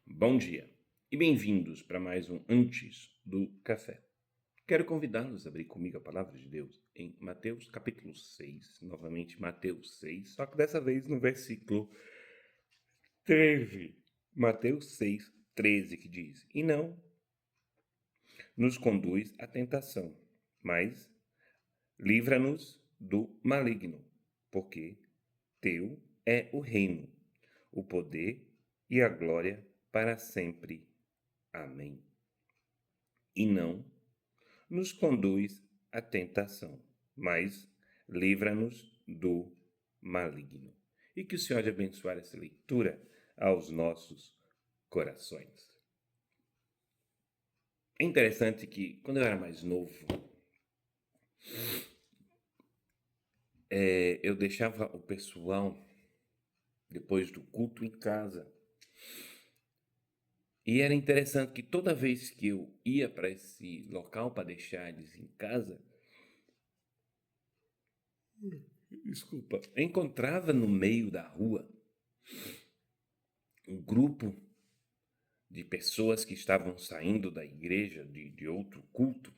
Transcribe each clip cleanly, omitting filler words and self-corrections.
Bom dia e bem-vindos para mais um Antes do Café. Quero convidá-los a abrir comigo a palavra de Deus em Mateus capítulo 6, novamente Mateus 6, só que dessa vez no versículo 13. Mateus 6, 13, que diz: E não nos conduz à tentação, mas livra-nos do maligno, porque teu é o reino, o poder e a glória para sempre. Amém. E não nos conduz à tentação, mas livra-nos do maligno. E que o Senhor abençoe essa leitura aos nossos corações. É interessante que, quando eu era mais novo, eu deixava o pessoal, depois do culto, em casa. E era interessante que toda vez que eu ia para esse local para deixar eles em casa, desculpa, encontrava no meio da rua um grupo de pessoas que estavam saindo da igreja, de outro culto,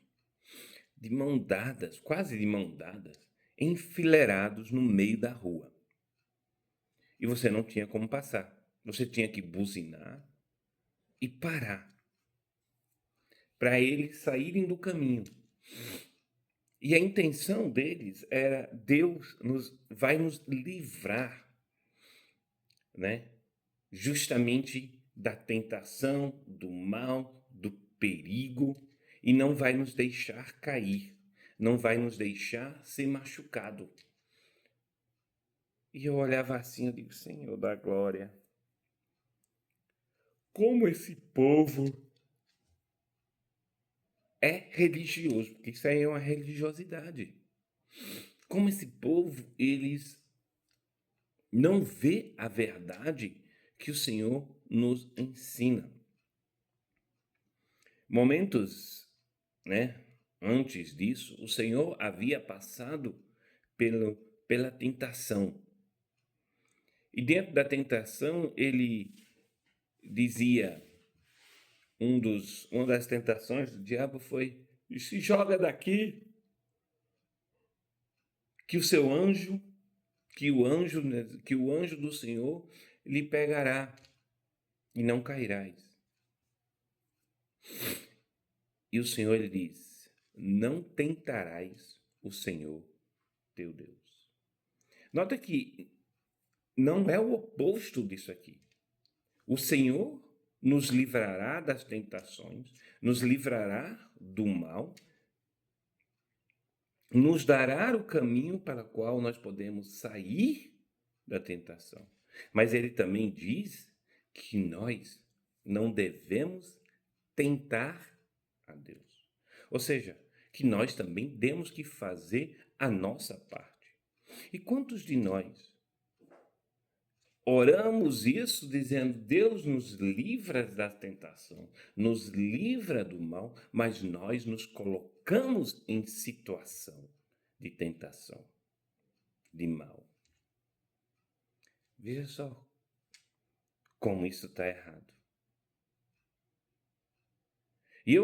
de mão dadas, quase de mão dadas, enfileirados no meio da rua. E você não tinha como passar. Você tinha que buzinar e parar para eles saírem do caminho. E a intenção deles era: Deus vai nos livrar, né? Justamente da tentação, do mal, do perigo, e não vai nos deixar cair, não vai nos deixar ser machucado. E eu olhava assim, eu digo: Senhor da glória, como esse povo é religioso, porque isso aí é uma religiosidade. Como esse povo, eles não vê a verdade que o Senhor nos ensina. Momentos, né, antes disso, o Senhor havia passado pela tentação. E dentro da tentação, ele dizia, uma das tentações do diabo foi: se joga daqui, que o seu anjo, que o anjo do Senhor lhe pegará e não cairás. E o Senhor lhe diz: não tentarás o Senhor teu Deus. Nota que não é o oposto disso aqui. O Senhor nos livrará das tentações, nos livrará do mal, nos dará o caminho para o qual nós podemos sair da tentação. Mas ele também diz que nós não devemos tentar a Deus. Ou seja, que nós também temos que fazer a nossa parte. E quantos de nós oramos isso dizendo: Deus nos livra da tentação, nos livra do mal, mas nós nos colocamos em situação de tentação, de mal. Veja só como isso está errado. E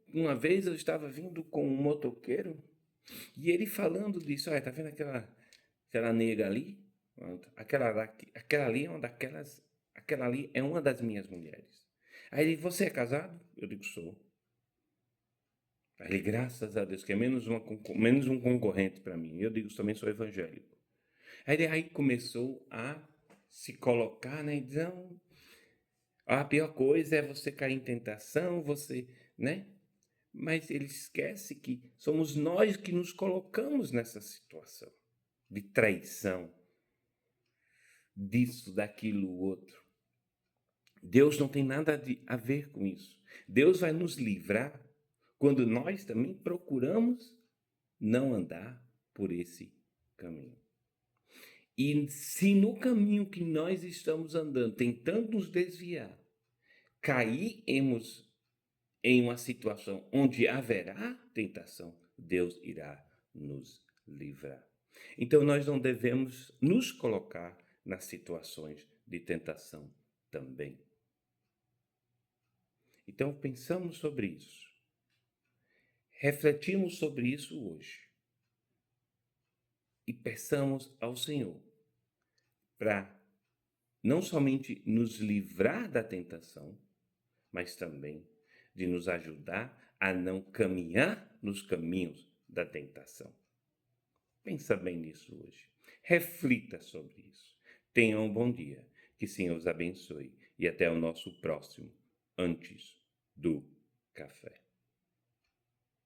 uma vez eu estava vindo com um motoqueiro e ele falando disso: olha, tá vendo aquela nega ali? Aquela ali é uma daquelas, aquela ali é uma das minhas mulheres. Aí ele: você é casado? Eu digo: sou. Aí ele: graças a Deus, que é menos um concorrente para mim. Eu digo: também sou evangélico. Aí começou a se colocar, né? Então, a pior coisa é você cair em tentação, você, né? Mas ele esquece que somos nós que nos colocamos nessa situação de traição, disso, daquilo, outro. Deus não tem nada a ver com isso. Deus vai nos livrar quando nós também procuramos não andar por esse caminho. E se no caminho que nós estamos andando, tentando nos desviar, cairmos em uma situação onde haverá tentação, Deus irá nos livrar. Então nós não devemos nos colocar nas situações de tentação também. Então, pensamos sobre isso. Refletimos sobre isso hoje. E peçamos ao Senhor para não somente nos livrar da tentação, mas também de nos ajudar a não caminhar nos caminhos da tentação. Pensa bem nisso hoje. Reflita sobre isso. Tenha um bom dia. Que o Senhor os abençoe. E até o nosso próximo Antes do Café.